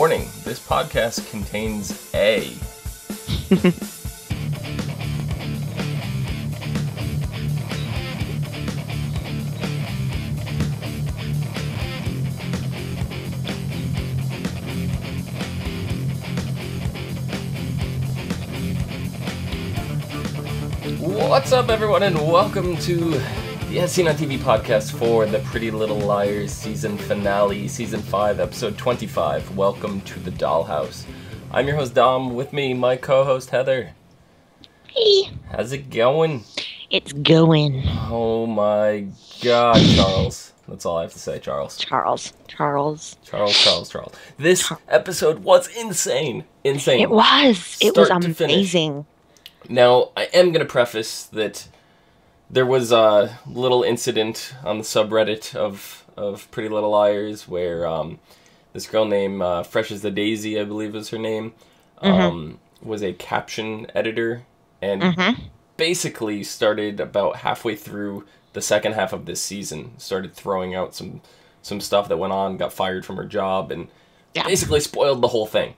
Warning, this podcast contains A. What's up, everyone, and welcome to the As Seen on TV podcast for the Pretty Little Liars season finale, season 5, episode 25. Welcome to the Dollhouse. I'm your host, Dom. With me, my co-host, Heather. Hey. How's it going? It's going. Oh my god, Charles. That's all I have to say, Charles. Charles. This episode was insane. Insane. It was. It was amazing. Now, I am going to preface that there was a little incident on the subreddit of Pretty Little Liars where this girl named Fresh as the Daisy, I believe is her name, was a caption editor and basically started about halfway through the second half of this season, started throwing out some stuff that went on, got fired from her job, and basically spoiled the whole thing.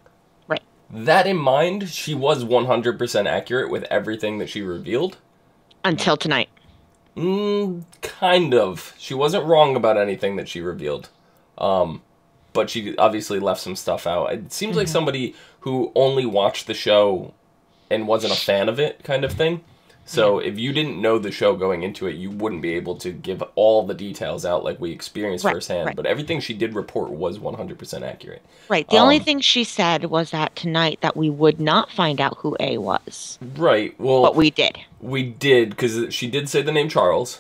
Right. That in mind, she was 100% accurate with everything that she revealed. Until tonight. Kind of. She wasn't wrong about anything that she revealed. But she obviously left some stuff out. It seems like somebody who only watched the show and wasn't a fan of it kind of thing. So if you didn't know the show going into it, you wouldn't be able to give all the details out like we experienced firsthand. Right. But everything she did report was 100% accurate. Right. The only thing she said was that tonight that we would not find out who A was. Right. Well, but we did. We did, because she did say the name Charles.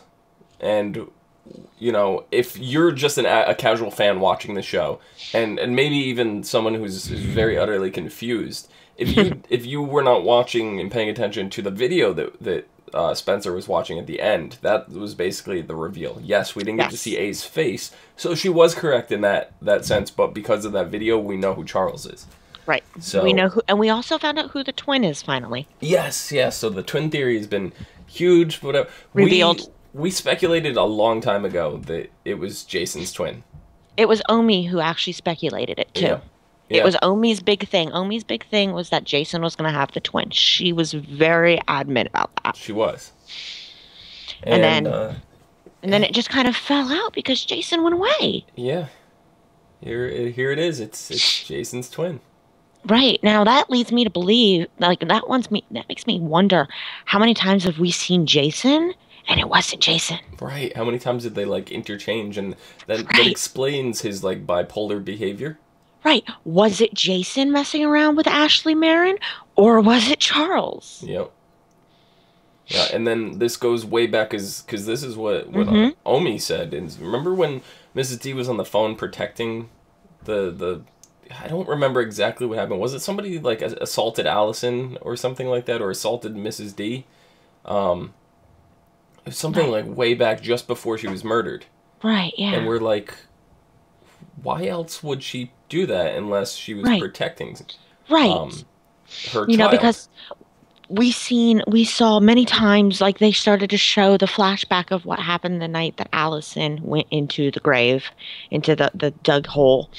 And, you know, if you're just a casual fan watching the show, and maybe even someone who's very utterly confused, if you were not watching and paying attention to the video that Spencer was watching at the end, that was basically the reveal. Yes, we didn't get to see A's face, so she was correct in that sense, but because of that video, we know who Charles is. Right. So we know who, and we also found out who the twin is finally. Yes. So the twin theory has been huge. Whatever. Revealed. We speculated a long time ago that it was Jason's twin. It was Omi who actually speculated it too. Yeah. It was Omi's big thing. Omi's big thing was that Jason was going to have the twin. She was very adamant about that. She was. And then it just kind of fell out because Jason went away. Yeah. Here it is. It's Jason's twin. Right. Now that leads me to believe, that makes me wonder, how many times have we seen Jason and it wasn't Jason? Right. How many times did they interchange? And that explains his bipolar behavior. Right. Was it Jason messing around with Ashley Marin, or was it Charles? Yep. Yeah, and then this goes way back because this is what Omi said. And remember when Mrs. D was on the phone protecting the I don't remember exactly what happened. Was it somebody assaulted Allison or something like that, or assaulted Mrs. D? It was something way back just before she was murdered. Right. Yeah. And we're like, why else would she do that unless she was protecting her child? Because we saw many times they started to show the flashback of what happened the night that Allison went into the grave, into the dug hole,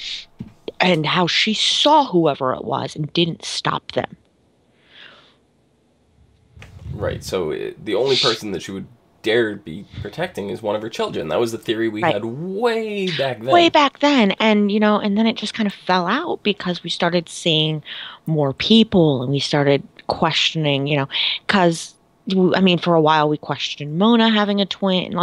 and how she saw whoever it was and didn't stop them. Right. So the only person that she would dare be protecting is one of her children. That was the theory we had way back then. And and then it just kind of fell out because we started seeing more people and we started questioning, because for a while we questioned Mona having a twin.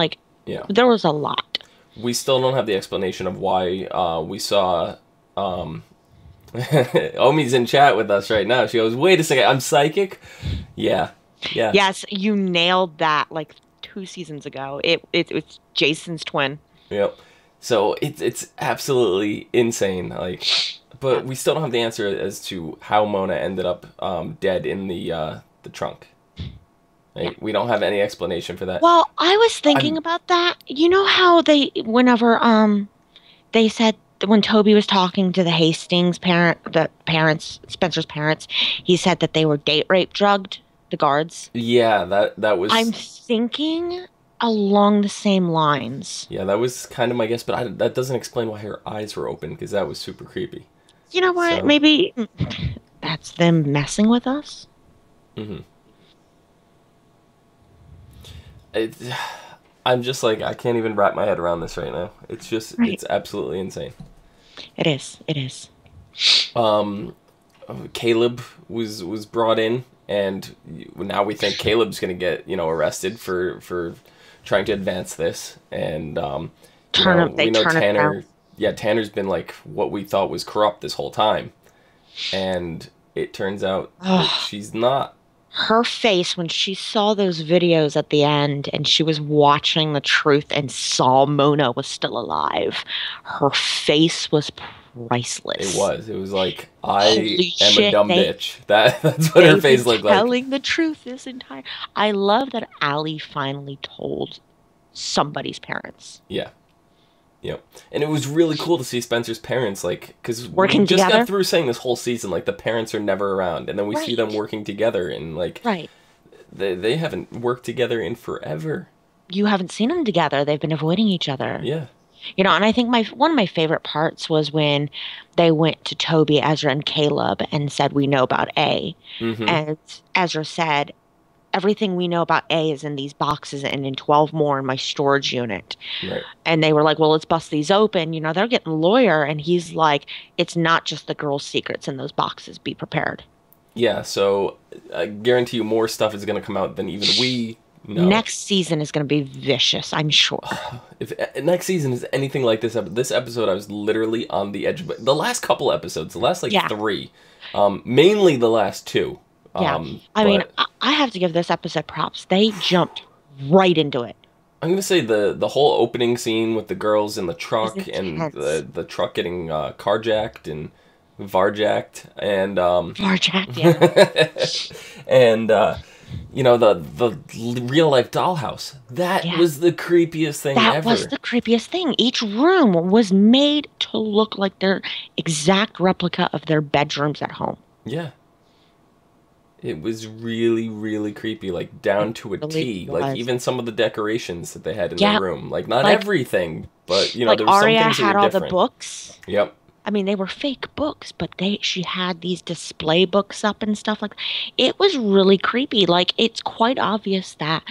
There was a lot. We still don't have the explanation of why we saw Omi's in chat with us right now. She goes, wait a second, I'm psychic? Yeah. Yes, you nailed that 2 seasons ago. It's Jason's twin. Yep. So it's absolutely insane. But we still don't have the answer as to how Mona ended up dead in the trunk. We don't have any explanation for that. Well, I was thinking about that. You know how whenever they said when Toby was talking to the Hastings Spencer's parents, he said that they were date rape drugged. The guards. Yeah, that was... I'm thinking along the same lines. Yeah, that was kind of my guess, but that doesn't explain why her eyes were open, because that was super creepy. You know what? So, Maybe that's them messing with us. hmm it, I'm just like, I can't even wrap my head around this right now. It's just, Right. it's absolutely insane. It is. It is. Um, Caleb was brought in, and now we think Caleb's gonna get arrested for trying to advance this, and They we know turn it around. Tanner. Yeah, Tanner's been like what we thought was corrupt this whole time, and it turns out that Ugh. she's not. Her face when she saw those videos at the end and she was watching the truth and saw Mona was still alive. Her face was It priceless. was. It was like I Holy am a shit, dumb bitch. That's what her they've been face looked like. telling the truth this entire. I love that Allie finally told somebody's parents. Yeah. Yep. And it was really cool to see Spencer's parents, like, because we Working just together. got through saying this whole season, like, the parents are never around. And then we see them Right. working together, and, like, Right. they haven't worked together in forever. You haven't seen them together. They've been avoiding each other. Yeah. You know, and I think my one of my favorite parts was when they went to Toby, Ezra, and Caleb and said, "We know about A." Mm-hmm. And Ezra said, "Everything we know about A is in these boxes and in 12 more in my storage unit." Right. And they were like, "Well, let's bust these open." You know, they're getting a lawyer. And he's like, "It's not just the girls' secrets in those boxes. Be prepared." Yeah, so I guarantee you more stuff is going to come out than even we know. Next season is going to be vicious, I'm sure. If next season is anything like this episode, I was literally on the edge of the last couple episodes, the last like Yeah. 3, mainly the last 2. Yeah. I mean, I have to give this episode props. They jumped right into it. I'm gonna say the whole opening scene with the girls in the truck It's and intense. the truck getting carjacked and varjacked and Varjacked, yeah. and the real life dollhouse, that Yeah. was the creepiest thing That ever. was the creepiest thing. Each room was made to look like their exact replica of their bedrooms at home. Yeah. It was really, really creepy, like down to a Really T. was. Like even some of the decorations that they had in Yeah, their room. Like not like- everything, but Like there were some Arya things that had were all different. the books. Yep. I mean, they were fake books, but she had these display books up and stuff like that. It was really creepy. Like it's quite obvious that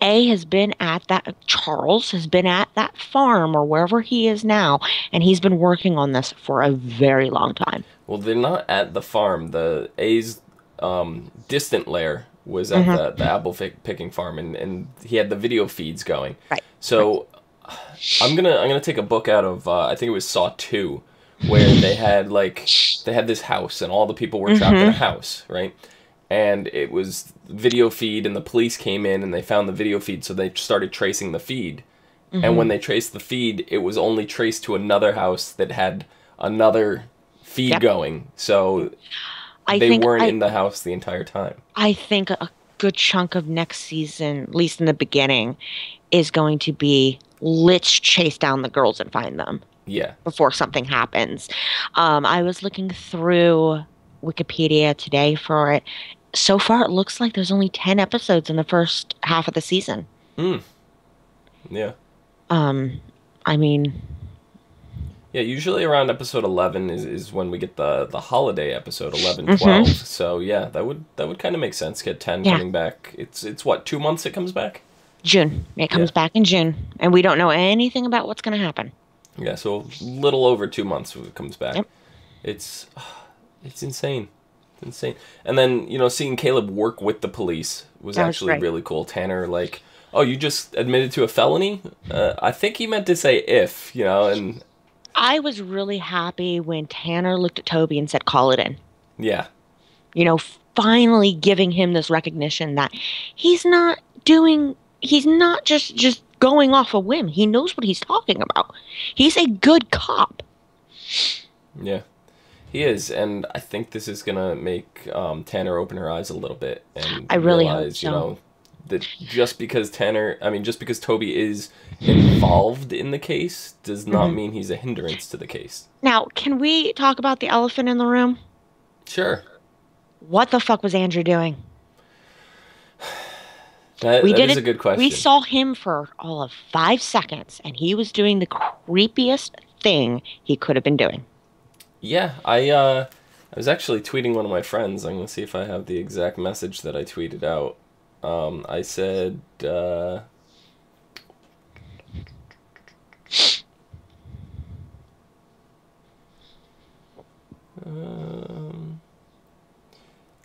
Charles has been at that farm or wherever he is now, and he's been working on this for a very long time. Well, they're not at the farm. The A's distant lair was at the apple picking farm, and he had the video feeds going. Right. So I'm gonna take a book out of I think it was Saw 2, where they had this house and all the people were trapped in a house, right? And it was video feed, and the police came in and they found the video feed, so they started tracing the feed. And when they traced the feed, it was only traced to another house that had another feed Yep. going. So they weren't in the house the entire time. I think a good chunk of next season, at least in the beginning, is going to be let's chase down the girls and find them Yeah. before something happens. I was looking through Wikipedia today for it. So far, it looks like there's only 10 episodes in the first half of the season. Yeah. I mean, Yeah, usually around episode 11 is when we get the holiday episode, 11, 12. So yeah, that would kind of make sense. Get 10 Yeah. coming back. It's what, 2 months it comes back? June. It comes back in June, and we don't know anything about what's going to happen. Yeah, so a little over 2 months when it comes back. Yep. It's insane. It's insane. And then, seeing Caleb work with the police was That was actually great. really cool. Tanner, like, oh, you just admitted to a felony? I think he meant to say if, and I was really happy when Tanner looked at Toby and said, "Call it in." yeah. Finally giving him this recognition that he's not just going off a whim. He knows what he's talking about. He's a good cop. Yeah, he is, and I think this is gonna make Tanner open her eyes a little bit and I really hope realize, so. that just because Toby is involved in the case does not mean he's a hindrance to the case. Now, can we talk about the elephant in the room? Sure, What the fuck was Andrew doing? that is a good question. We saw him for all of 5 seconds, and he was doing the creepiest thing he could have been doing. Yeah, I was actually tweeting one of my friends. I'm gonna see if I have the exact message that I tweeted out. I said,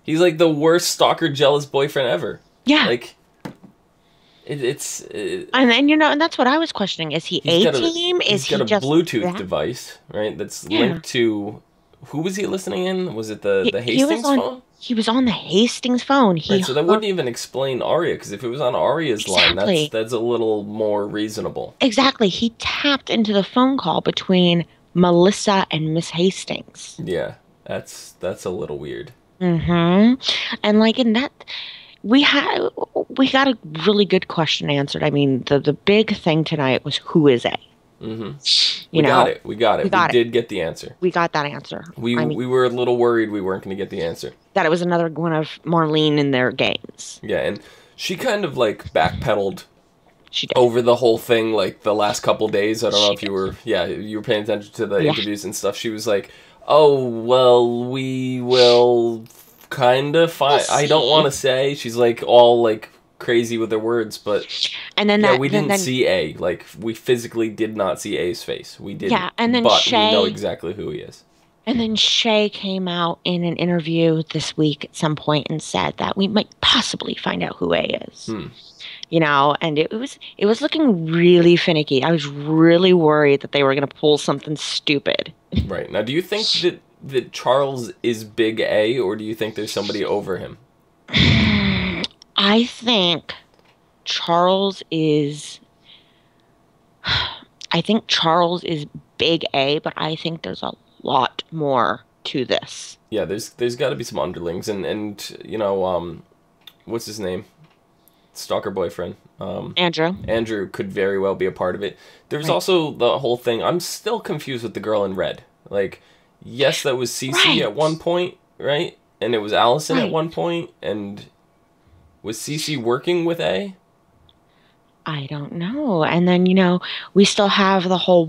he's like the worst stalker jealous boyfriend ever. Yeah. Like, and that's what I was questioning. Is he A-team? Is he got a just Bluetooth device, right? That's linked to, who was he listening in? Was it the Hastings phone? He was on the Hastings phone. Right, so that wouldn't even explain Arya, because if it was on Arya's line, that's a little more reasonable. Exactly. He tapped into the phone call between Melissa and Miss Hastings. Yeah, that's a little weird. Mm-hmm. And like in that, we got a really good question answered. I mean, the big thing tonight was who is A? Mm-hmm. We got it. We did get the answer. We got that answer. We were a little worried we weren't going to get the answer. That it was another one of Marlene in their games. Yeah, and she kind of like backpedaled. She did. Over the whole thing, like the last couple days. I don't know if you were paying attention to the interviews and stuff. She was like, "Oh well, we will kind of find." I don't want to say. She's like all like crazy with her words, but and then we didn't see A. Like we physically did not see A's face. We didn't. Yeah, and then but Shay, we know exactly who he is. And then Shay came out in an interview this week at some point and said that we might possibly find out who A is. You know, and it was looking really finicky. I was really worried that they were going to pull something stupid. Right. Now, do you think that Charles is Big A, or do you think there's somebody over him? I think Charles is Big A, but I think there's a lot more to this. Yeah, there's got to be some underlings, and you know, what's his name? Stalker boyfriend. Andrew. Andrew could very well be a part of it. There's also the whole thing. I'm still confused with the girl in red. Like, yes, that was Cece at one point, right? And it was Allison at one point, and was Cece working with A? I don't know. And then, you know, we still have the whole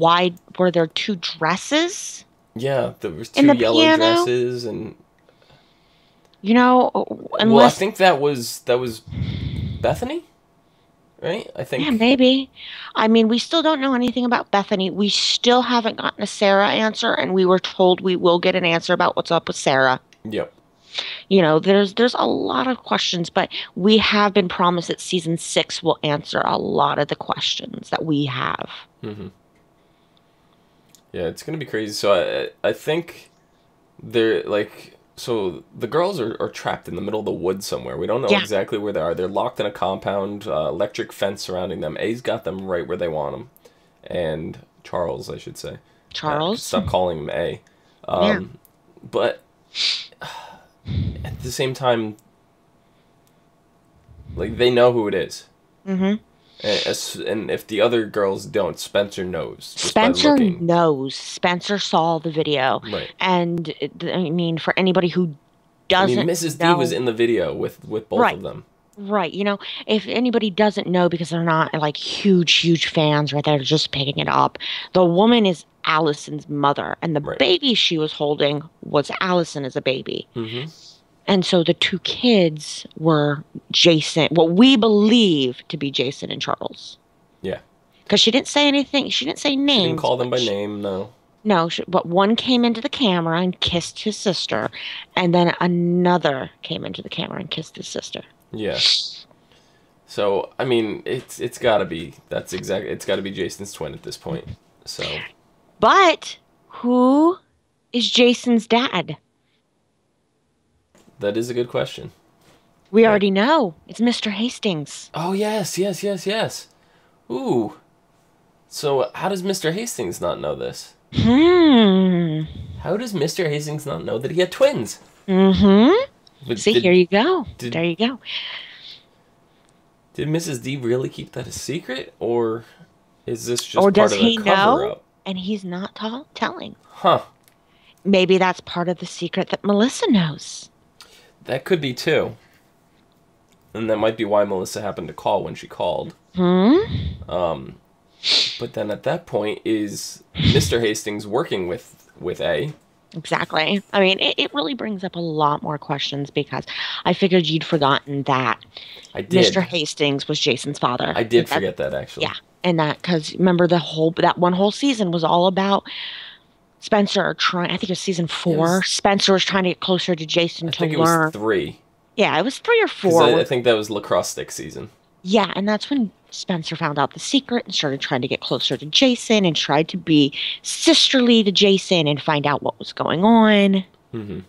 were there two dresses? Yeah, there was two yellow dresses, and you know, well, I think that was Bethany, right? I think. Yeah, maybe. I mean, we still don't know anything about Bethany. We still haven't gotten a Sarah answer, and we were told we will get an answer about what's up with Sarah. Yep. You know, there's a lot of questions, but we have been promised that season 6 will answer a lot of the questions that we have. Mm-hmm. Yeah, it's gonna be crazy. So I think they're like. So the girls are trapped in the middle of the woods somewhere. We don't know exactly where they are. They're locked in a compound, electric fence surrounding them. A's got them right where they want them. And Charles, I should say. Charles? Stop calling him A. But at the same time, like, they know who it is. Mm-hmm. And if the other girls don't, Spencer knows. Spencer knows. Spencer saw the video. Right. And, I mean, for anybody who doesn't Mrs. D was in the video with both of them. Right. You know, if anybody doesn't know because they're not, like, huge fans, right, they're just picking it up. The woman is Allison's mother. And the baby she was holding was Allison as a baby. Mm-hmm. And so the two kids were Jason, what we believe to be Jason and Charles. Yeah. Because she didn't say anything. She didn't say names. She didn't call them by name, no. No, but one came into the camera and kissed his sister. And then another came into the camera and kissed his sister. Yeah. So, I mean, it's got to be, it's got to be Jason's twin at this point. So. But who is Jason's dad? That is a good question. We already know. It's Mr. Hastings. Oh, yes. Ooh. So, how does Mr. Hastings not know this? How does Mr. Hastings not know that he had twins? Mm-hmm. See, here you go. There you go. Did Mrs. D really keep that a secret? Or is this just part of the cover-up? And he's not telling. Huh. Maybe that's part of the secret that Melissa knows. That could be too. And that might be why Melissa happened to call when she called. But then at that point, is Mr. Hastings working with A? Exactly. I mean, it really brings up a lot more questions because I figured you'd forgotten that I Mr. did. Hastings was Jason's father. I did forget that actually. Yeah. And that, because remember that one whole season was all about Spencer trying, I think it was season It four. was. Spencer was trying to get closer to Jason I to think it was learn. 3 Yeah, it was three or because four. I think that was lacrosse stick season. Yeah, and that's when Spencer found out the secret and started trying to get closer to Jason and tried to be sisterly to Jason and find out what was going on. Hmm.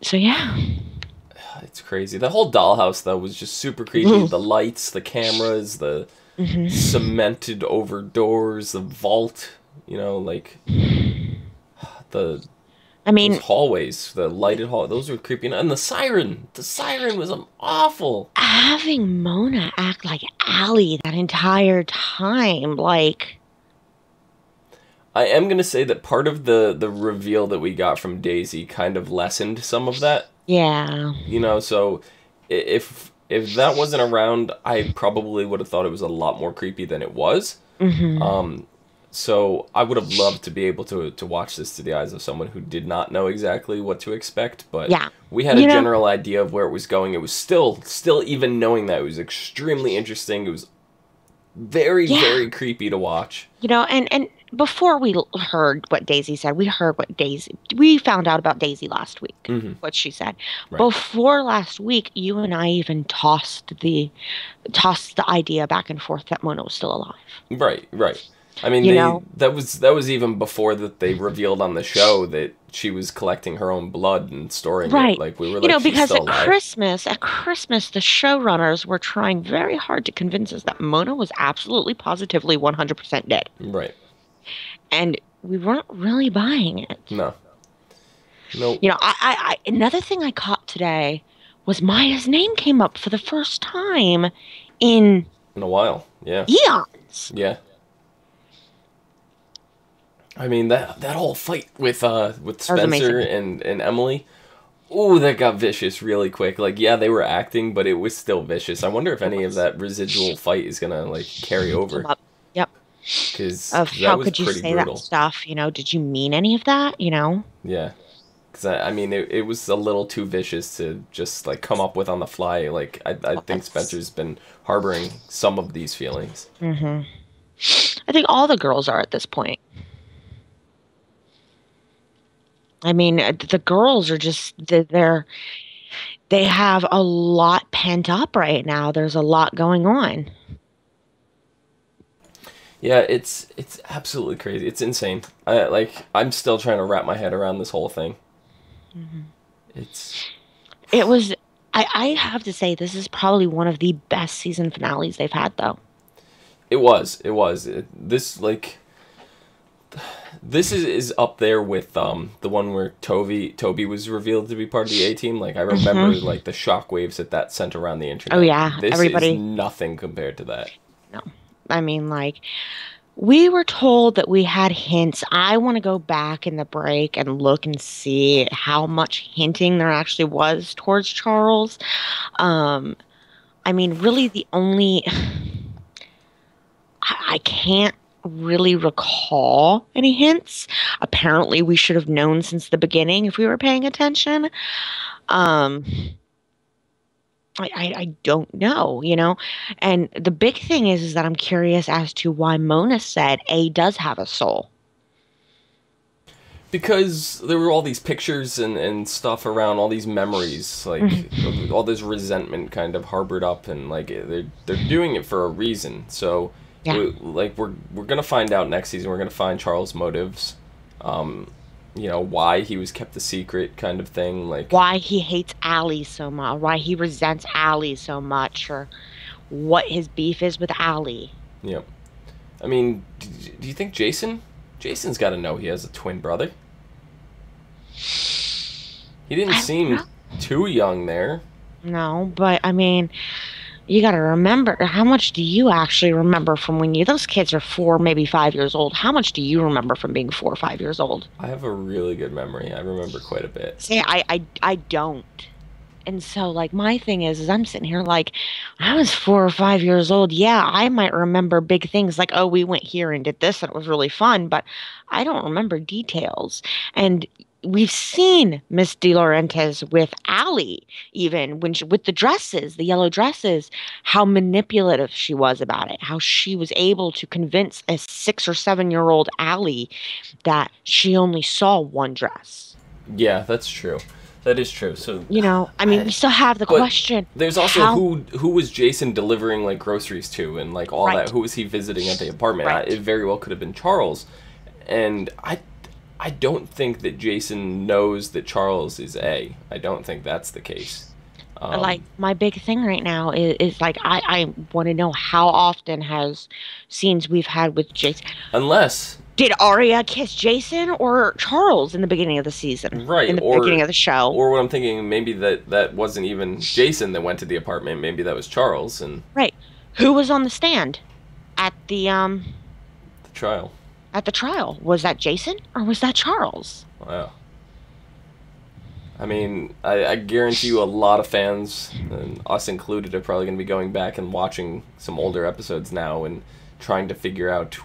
So yeah. It's crazy. The whole dollhouse though was just super creepy. The lights, the cameras, the Hmm. cemented over doors, the vault. You know, like the I those mean, hallways, the lighted hall. Those were creepy. And the siren. The siren was awful. having Mona act like Allie that entire time, like, I am gonna say that part of the reveal that we got from Daisy kind of lessened some of that. yeah. You know, so if that wasn't around, I probably would have thought it was a lot more creepy than it was. Hmm. So I would have loved to be able to watch this through the eyes of someone who did not know exactly what to expect, but Yeah. we had a You know, general idea of where it was going. It was still even knowing that it was extremely interesting. It was very yeah. very creepy to watch. And before we heard what Daisy said, we found out about Daisy last week, Hmm. what she said. Right, Before last week, you and I even tossed the idea back and forth that Mona was still alive. right. I mean, You know, that was even before that they revealed on the show that she was collecting her own blood and storing it. right. Like we were like, she's Because still alive. At Christmas, the showrunners were trying very hard to convince us that Mona was absolutely positively 100% dead. Right. And we weren't really buying it. No. Nope. Another thing I caught today was Maya's name came up for the first time in In a while. Yeah. eons. Yeah. I mean that whole fight with That was Spencer amazing. and Emily. Ooh, that got vicious really quick. Like, yeah, they were acting, but it was still vicious. I wonder if It any of was. that residual fight is gonna like carry Come over, up. Yep. because Of that how was could you pretty say that brutal. stuff? Did you mean any of that? Yeah. Because I mean, it was a little too vicious to just like come up with on the fly. Like, I Well, think Spencer's been harboring some of these feelings. hmm I think all the girls are at this point. I mean, the girls are just they have a lot pent up right now. There's a lot going on. Yeah, it's absolutely crazy. It's insane. I'm still trying to wrap my head around this whole thing. Mhm. It's It was. I have to say, this is probably one of the best season finales they've had, though. this like this is up there with the one where Toby was revealed to be part of the A team. Like I remember Hmm. like the shockwaves that sent around the Oh internet. yeah, This is everybody. nothing compared to that. No, I mean, like, we were told that we had hints. I want to go back in the break and look and see how much hinting there actually was towards Charles. Um, I mean, really, the only I can't really recall any hints. Apparently, we should have known since the beginning if we were paying attention. Um, I don't know. And the big thing is that I'm curious as to why Mona said A does have a soul. Because there were all these pictures and stuff around all these memories, like Mhm. all this resentment kind of harbored up, and like they're doing it for a reason. So, Yeah. we're gonna find out next season. We're gonna find Charles' motives, why he was kept a secret, kind of thing. Like, Why he hates Allie so much, why he resents Allie so much, or what his beef is with Allie. you know, I mean, do you think Jason's got to know he has a twin brother? He didn't I don't seem know. too young there. No, but I mean, you got to remember, how much do you actually remember from when those kids are 4, maybe 5 years old? How much do you remember from being 4 or 5 years old? I have a really good memory. I remember quite a bit. See, I don't. And so, like, my thing is I'm sitting here like, I was 4 or 5 years old. Yeah, I might remember big things like, oh, we went here and did this and it was really fun, but I don't remember details. And we've seen Miss De Laurentiis with Allie, even when she, with the dresses, the yellow dresses, how manipulative she was about it, how she was able to convince a 6 or 7 year old Allie that she only saw one dress. Yeah, that's true. That is true. So, I mean, we still have the but question. there's also How? who was Jason delivering like groceries to and like all that? Right. Who was he visiting at the apartment? Right. It very well could have been Charles, and I don't think that Jason knows that Charles is A. I don't think that's the case. Like my big thing right now is like I want to know how often has scenes we've had with Jason. Unless Did Arya kiss Jason or Charles in the beginning of the season? right, In the beginning of the show. or what I'm thinking, maybe that wasn't even Jason that went to the apartment. Maybe that was Charles and Right. Who was on the stand at the trial. at the trial? Was that Jason or was that Charles? Wow. I mean, I guarantee you a lot of fans, and us included, are probably going to be going back and watching some older episodes now and trying to figure out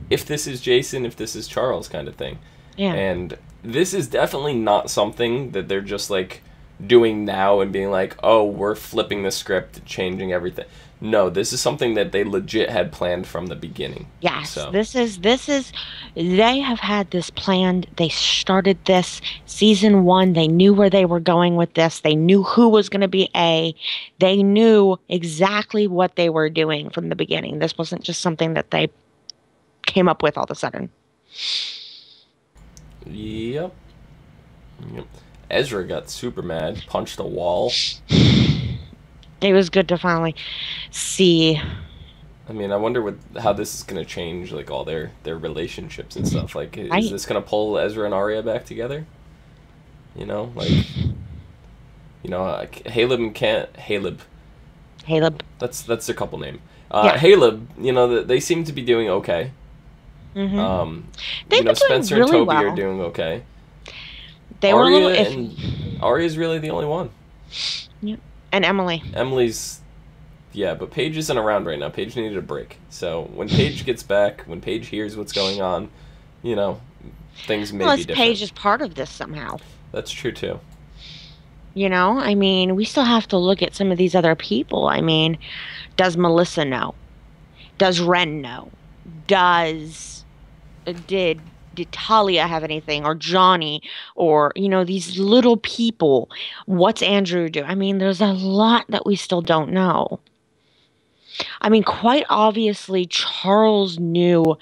if this is Jason, if this is Charles kind of thing. Yeah. And this is definitely not something that they're just like doing now and being like, oh, we're flipping the script, changing everything. No, this is something that they legit had planned from the beginning. Yes, So, this is they have had this planned. They started this season 1. They knew where they were going with this. They knew who was going to be A. They knew exactly what they were doing from the beginning. This wasn't just something that they came up with all of a sudden. yep. Yep. Ezra got super mad, punched a wall. It was good to finally see. I mean, I wonder how this is gonna change like all their relationships and stuff. Like, is Right. this gonna pull Ezra and Arya back together? Like, like Haleb. Caleb. That's their couple name. Yeah. Haleb. They seem to be doing okay. Hmm. They've been doing Spencer really and Toby well. are doing okay. They were a little Arya iffy. and Arya's really the only one. Yeah. And Emily. Emily's, yeah, but Paige isn't around right now. Paige needed a break. So when Paige gets back, when Paige hears what's going on, things may be different. Paige is part of this somehow. That's true too. I mean, we still have to look at some of these other people. I mean, does Melissa know? Does Ren know? Did Talia have anything, or Johnny, or these little people? What's Andrew do? I mean, there's a lot that we still don't know. I mean, quite obviously, Charles knew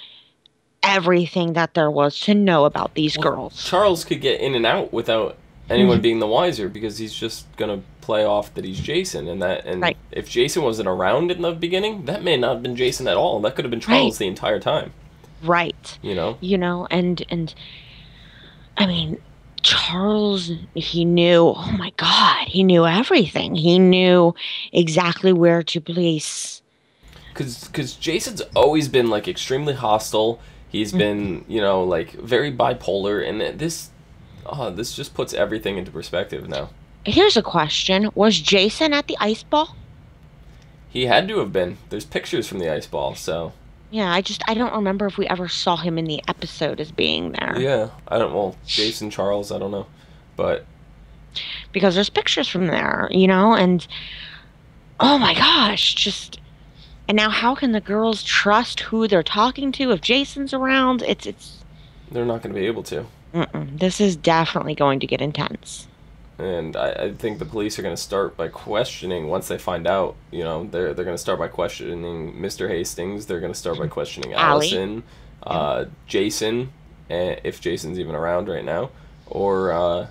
everything that there was to know about these girls. Charles could get in and out without anyone Mhm. being the wiser because he's just gonna play off that he's Jason and Right. if Jason wasn't around in the beginning, that may not have been Jason at all. That could have been Charles Right. the entire time. Right. And I mean, Charles, he knew, oh my God, he knew everything. He knew exactly where to place. Because Jason's always been like extremely hostile. He's been like very bipolar, and this just puts everything into perspective now. Here's a question. Was Jason at the ice ball? He had to have been. There's pictures from the ice ball, so Yeah, I don't remember if we ever saw him in the episode as being there. yeah. Jason, Charles, I don't know, but Because there's pictures from there, and oh my gosh, and now how can the girls trust who they're talking to if Jason's around? It's they're not going to be able to. This is definitely going to get intense. And I think the police are going to start by questioning once they find out. They're going to start by questioning Mr. Hastings. They're going to start by questioning Allie. Allison, Jason, if Jason's even around right now, or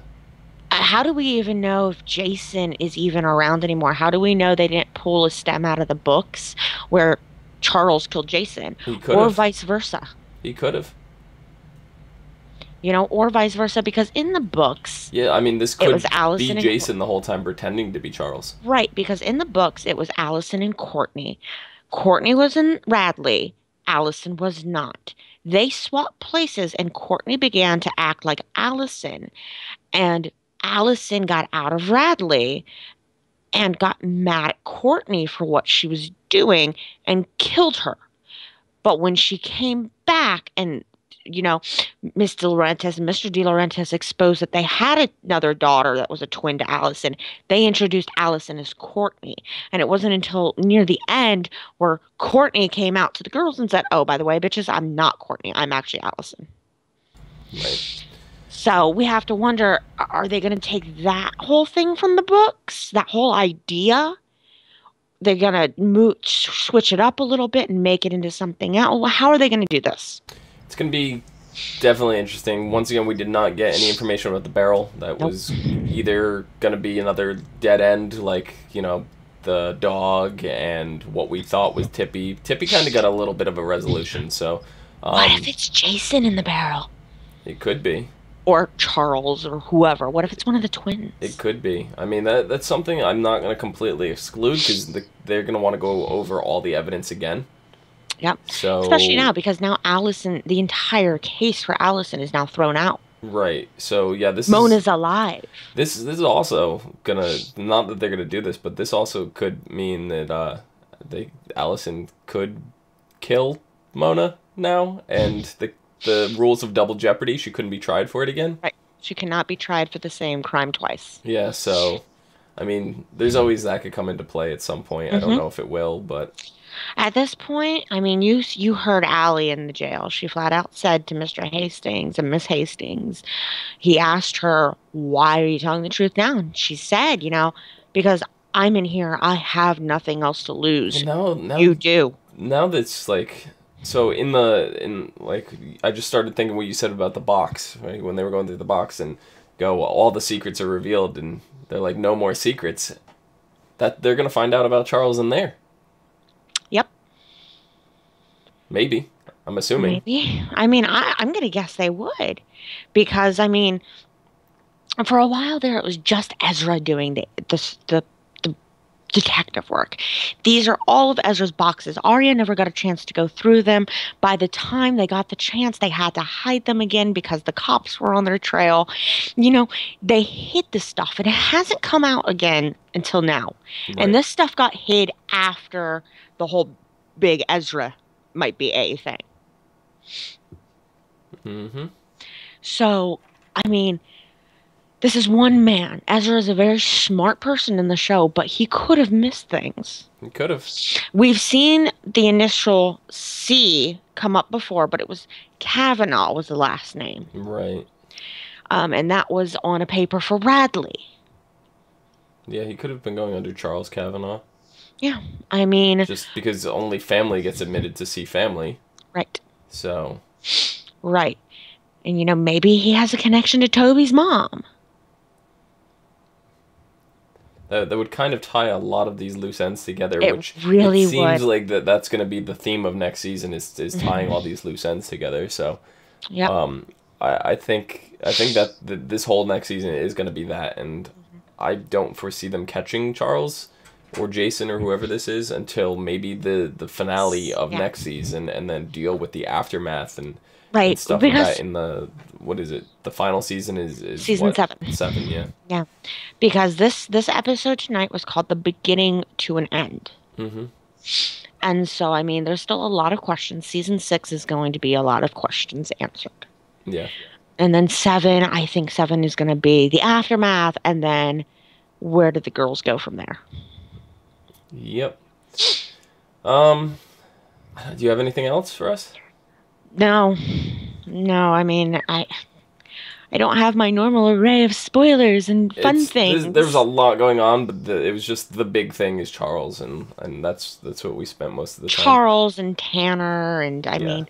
How do we even know if Jason is even around anymore? How do we know they didn't pull a stem out of the books where Charles killed Jason? he could Or have. vice versa? He could have. Or vice versa, because in the books, Yeah, I mean, this it could was Allison be and Jason the whole time pretending to be Charles. right, because in the books, it was Allison and Courtney. Courtney was in Radley. Allison was not. They swapped places, and Courtney began to act like Allison. And Allison got out of Radley and got mad at Courtney for what she was doing and killed her. But when she came back and, you know, Miss De Laurentiis and Mr. De Laurentiis exposed that they had another daughter that was a twin to Allison, they introduced Allison as Courtney. And it wasn't until near the end where Courtney came out to the girls and said, oh, by the way, bitches, I'm not Courtney. I'm actually Allison. Right. So we have to wonder, are they going to take that whole thing from the books? That whole idea? They're going to switch it up a little bit and make it into something else? How are they going to do this? It's going to be definitely interesting. Once again, we did not get any information about the barrel. That was either going to be another dead end, like, you know, the dog and what we thought was Tippy. Tippy kind of got a little bit of a resolution, so... what if it's Jason in the barrel? It could be. Or Charles or whoever. What if it's one of the twins? It could be. I mean, that's something I'm not going to completely exclude because they're going to want to go over all the evidence again. Yep. So, especially now because now Allison, the entire case for Allison is now thrown out. Right. So yeah, Mona's alive. This is also gonna, not that they're gonna do this, but this also could mean that Allison could kill Mona now, and the rules of double jeopardy, she couldn't be tried for it again. Right. She cannot be tried for the same crime twice. Yeah. So, I mean, there's always that could come into play at some point. I don't know if it will, but. At this point, I mean, you heard Allie in the jail. She flat out said to Mr. Hastings and Miss Hastings, he asked her, why are you telling the truth now? And she said, you know, because I'm in here, I have nothing else to lose. Now you do. Now that's like, so I just started thinking what you said about the box, right? When they were going through the box and go, well, all the secrets are revealed, and they're like, no more secrets. That they're going to find out about Charles in there. Yep. Maybe. I'm assuming. Maybe. I mean, I'm going to guess they would. Because, I mean, for a while there, it was just Ezra doing the detective work. These are all of Ezra's boxes. Arya never got a chance to go through them. By the time they got the chance, they had to hide them again because the cops were on their trail. You know, they hid the stuff, and it hasn't come out again until now. Right. And this stuff got hid after the whole big Ezra might be a thing. Mm-hmm. So, I mean, this is one man. Ezra is a very smart person in the show, but he could have missed things. He could have. We've seen the initial C come up before, but it was Kavanaugh was the last name. Right. And that was on a paper for Radley. Yeah, he could have been going under Charles Kavanaugh. Yeah, I mean... just because only family gets admitted to see family. Right. So... right. And, you know, maybe he has a connection to Toby's mom. That would kind of tie a lot of these loose ends together, which really it seems like that's going to be the theme of next season is tying all these loose ends together. So, yep. I think that this whole next season is going to be that, and I don't foresee them catching Charles or Jason or whoever this is until maybe the finale of next season, and then deal with the aftermath and stuff like that in the, what is it? The final season is season 7. 7, yeah. Yeah, because this episode tonight was called The Beginning to an End. Mm-hmm. And so, I mean, there's still a lot of questions. Season 6 is going to be a lot of questions answered. Yeah. And then 7, I think 7 is going to be the aftermath, and then where did the girls go from there? Yep. Do you have anything else for us? No, I mean, I don't have my normal array of spoilers and fun things. There's a lot going on, but it was just the big thing is Charles, and that's what we spent most of the time. Charles and Tanner, and I mean,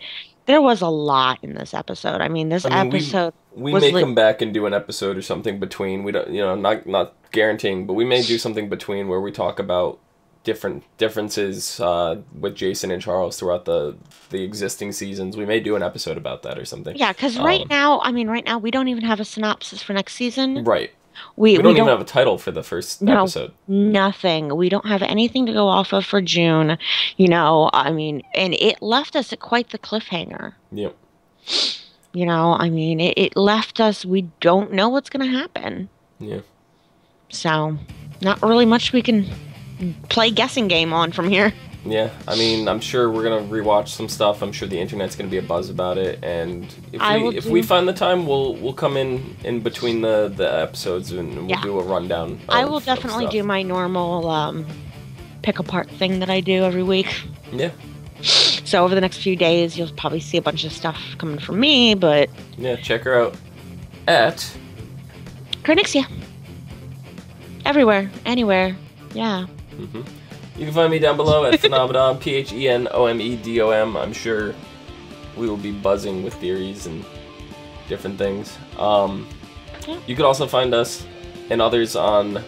there was a lot in this episode. I mean, episode we may come back and do an episode or something between. We don't, not guaranteeing, but we may do something between where we talk about differences with Jason and Charles throughout the existing seasons. We may do an episode about that or something. Yeah, because right now we don't even have a synopsis for next season. Right. We don't even have a title for the first episode. Nothing. We don't have anything to go off of for June. I mean, and it left us at quite the cliffhanger. Yep. I mean, it left us, we don't know what's going to happen. Yeah. So, not really much we can play guessing game on from here. Yeah, I mean, I'm sure we're gonna rewatch some stuff. I'm sure the internet's gonna be a buzz about it, and if we find the time, we'll come in between the episodes and we'll do a rundown. I will definitely do my normal pick apart thing that I do every week. Yeah. So over the next few days, you'll probably see a bunch of stuff coming from me, but yeah, check her out at Cronixia. Everywhere, anywhere, yeah. Mm-hmm. You can find me down below at Phenomedom, PHENOMEDOM. I'm sure we will be buzzing with theories and different things. You could also find us and others on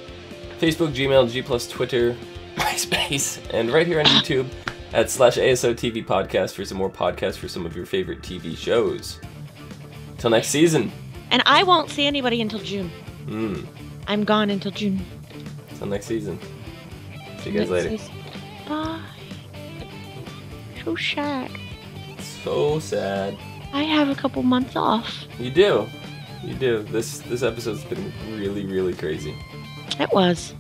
Facebook, Gmail, G+, Twitter, MySpace, and right here on YouTube at /ASOTV podcast for some more podcasts for some of your favorite TV shows. Till next season. And I won't see anybody until June. I'm gone until June. Till next season. See you guys later. Bye. So sad. So sad. I have a couple months off. You do. You do. This episode's been really, really crazy. It was.